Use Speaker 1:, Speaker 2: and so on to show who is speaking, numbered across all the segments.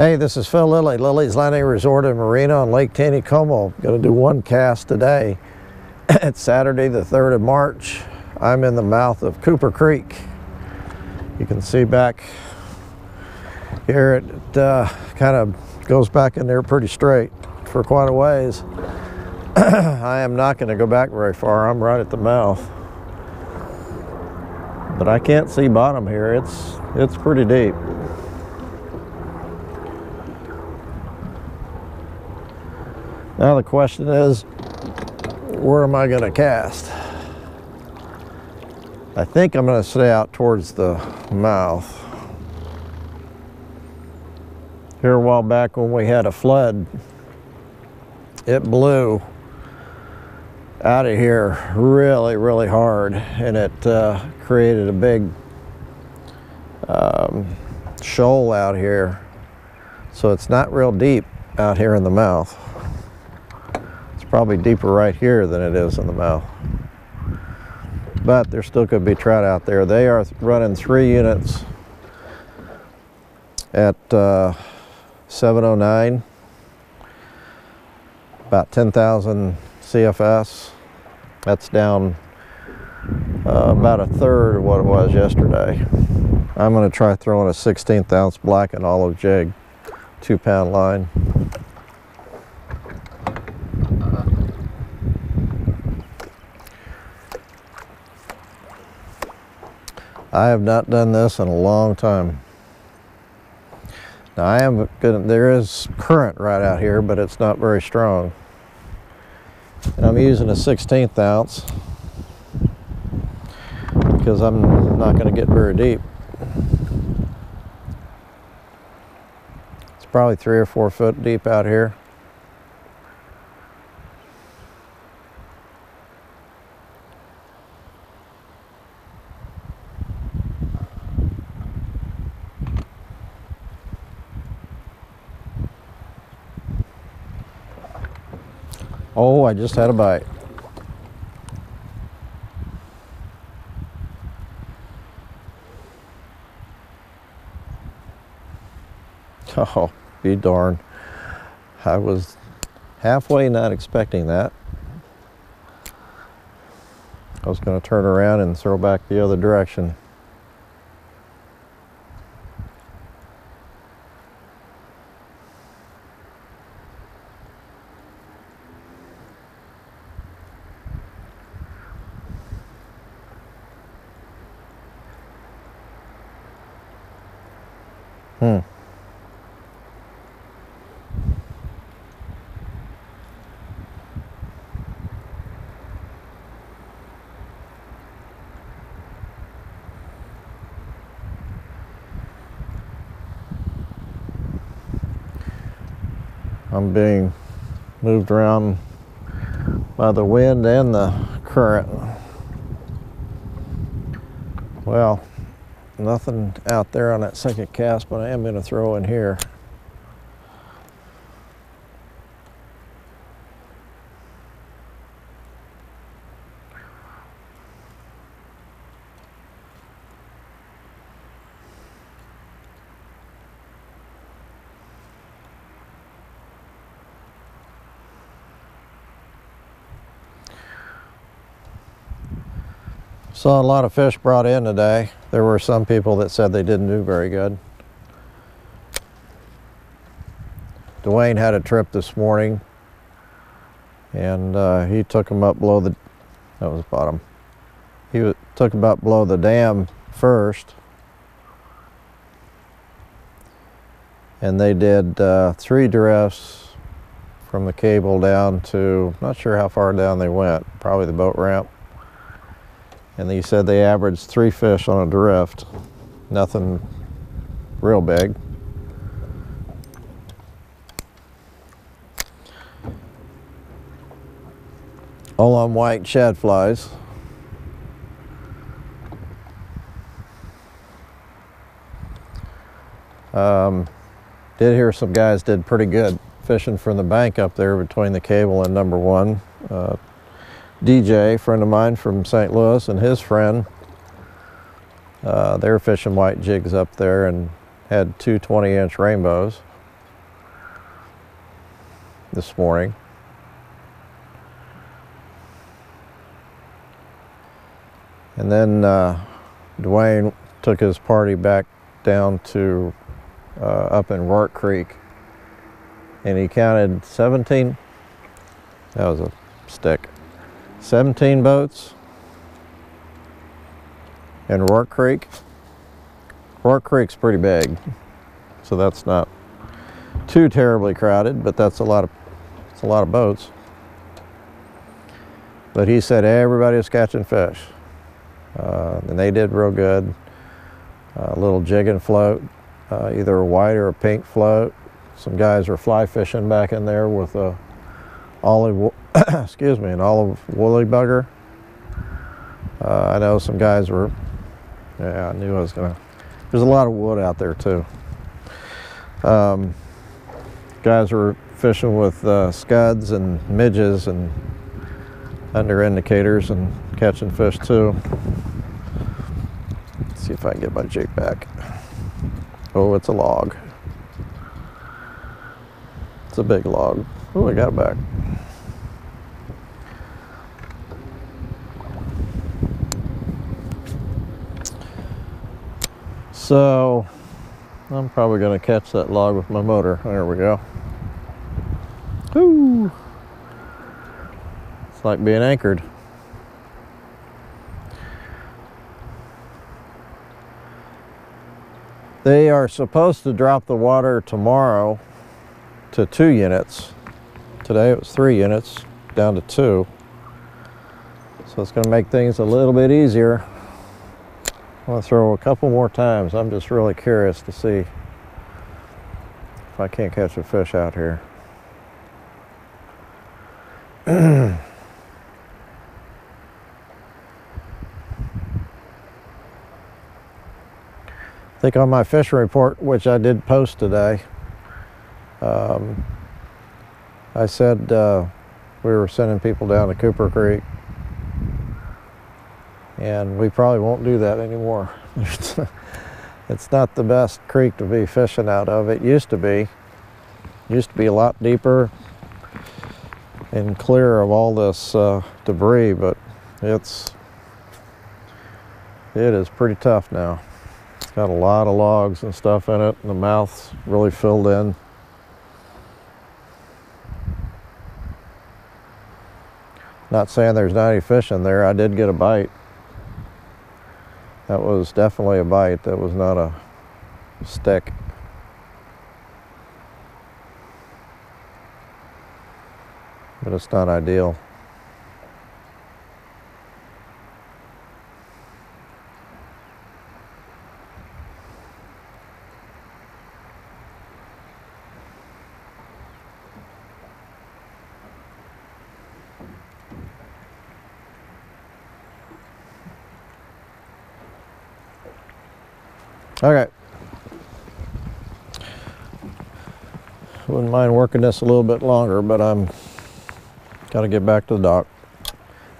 Speaker 1: Hey, this is Phil Lilley, Lilley's Landing Resort and Marina on Lake Taneycomo. Going to do one cast today. It's Saturday the 3rd of March. I'm in the mouth of Cooper Creek. You can see back here it kind of goes back in there pretty straight for quite a ways. I am not going to go back very far. I'm right at the mouth. But I can't see bottom here. It's pretty deep. Now the question is, where am I going to cast? I think I'm going to stay out towards the mouth. Here a while back when we had a flood, it blew out of here really, really hard, and it created a big shoal out here. So it's not real deep out here in the mouth. Probably deeper right here than it is in the mouth. But there still could be trout out there. They are running 3 units at 709, about 10,000 CFS. That's down about a third of what it was yesterday. I'm going to try throwing a 1/16 ounce black and olive jig, 2-pound line. I have not done this in a long time. Now there is current right out here, but it's not very strong. And I'm using a 1/16 ounce because I'm not going to get very deep. It's probably 3 or 4 foot deep out here. Oh, I just had a bite. Oh, be darned. I was halfway not expecting that. I was going to turn around and throw back the other direction. I'm being moved around by the wind and the current. Well, nothing out there on that second cast, but I am going to throw in here. Saw a lot of fish brought in today. There were some people that said they didn't do very good. Dwayne had a trip this morning, and he took them up below the, that was bottom. He took them up below the dam first, and they did 3 drifts from the cable down to, not sure how far down they went, probably the boat ramp. And he said they averaged 3 fish on a drift, nothing real big. All on white shad flies. Did hear some guys did pretty good fishing from the bank up there between the cable and number 1. DJ, a friend of mine from St. Louis, and his friend, they were fishing white jigs up there and had 2 20-inch rainbows. this morning. And then Dwayne took his party back down to up in Rourke Creek, and he counted 17, that was a stick, 17 boats in Rourke Creek. Rourke Creek's pretty big, so that's not too terribly crowded, but it's a lot of boats. But he said everybody was catching fish, and they did real good. A little jig and float, either a white or a pink float. Some guys were fly fishing back in there with a olive, excuse me, an olive woolly bugger. I know some guys were, yeah, I knew I was gonna, there's a lot of wood out there too. Guys were fishing with scuds and midges and under indicators and catching fish too. Let's see if I can get my jig back. Oh, it's a log. It's a big log. Oh, I got it back. So I'm probably going to catch that log with my motor. There we go. Woo! It's like being anchored. They are supposed to drop the water tomorrow to 2 units. Today it was 3 units, down to 2. So it's going to make things a little bit easier. I'm going to throw a couple more times. I'm just really curious to see if I can't catch a fish out here. I think on my fishing report, which I did post today, I said we were sending people down to Cooper Creek, and we probably won't do that anymore. It's not the best creek to be fishing out of. It used to be. It used to be a lot deeper and clear of all this debris, but it is pretty tough now. It's got a lot of logs and stuff in it, and the mouth's really filled in. Not saying there's not any fish in there. I did get a bite. That was definitely a bite. That was not a stick. But it's not ideal. Okay. Wouldn't mind working this a little bit longer, but I'm got to get back to the dock.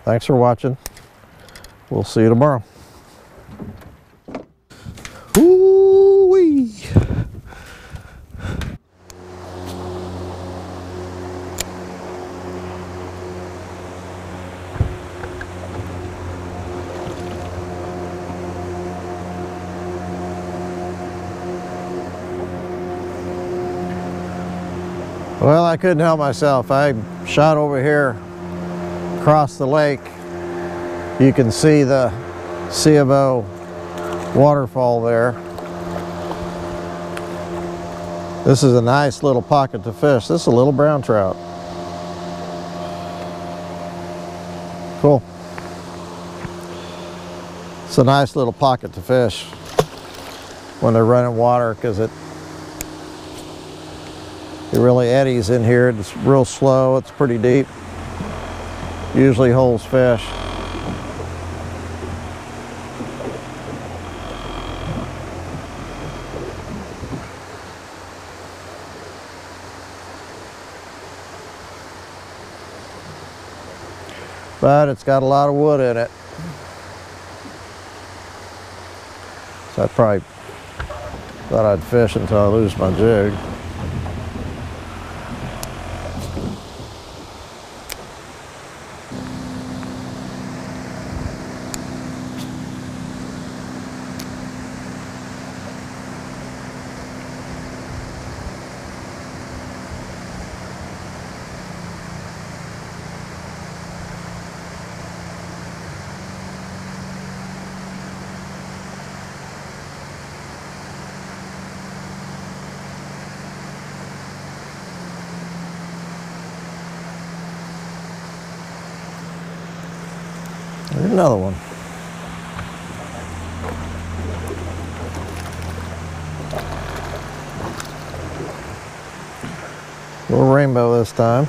Speaker 1: Thanks for watching. We'll see you tomorrow. Ooh-wee. Well, I couldn't help myself. I shot over here across the lake. You can see the C of O waterfall there. This is a nice little pocket to fish. This is a little brown trout. Cool. It's a nice little pocket to fish when they're running water, because it really eddies in here. It's real slow. It's pretty deep. Usually holds fish. But it's got a lot of wood in it. So I probably thought I'd fish until I lose my jig. There's another one. Little rainbow this time.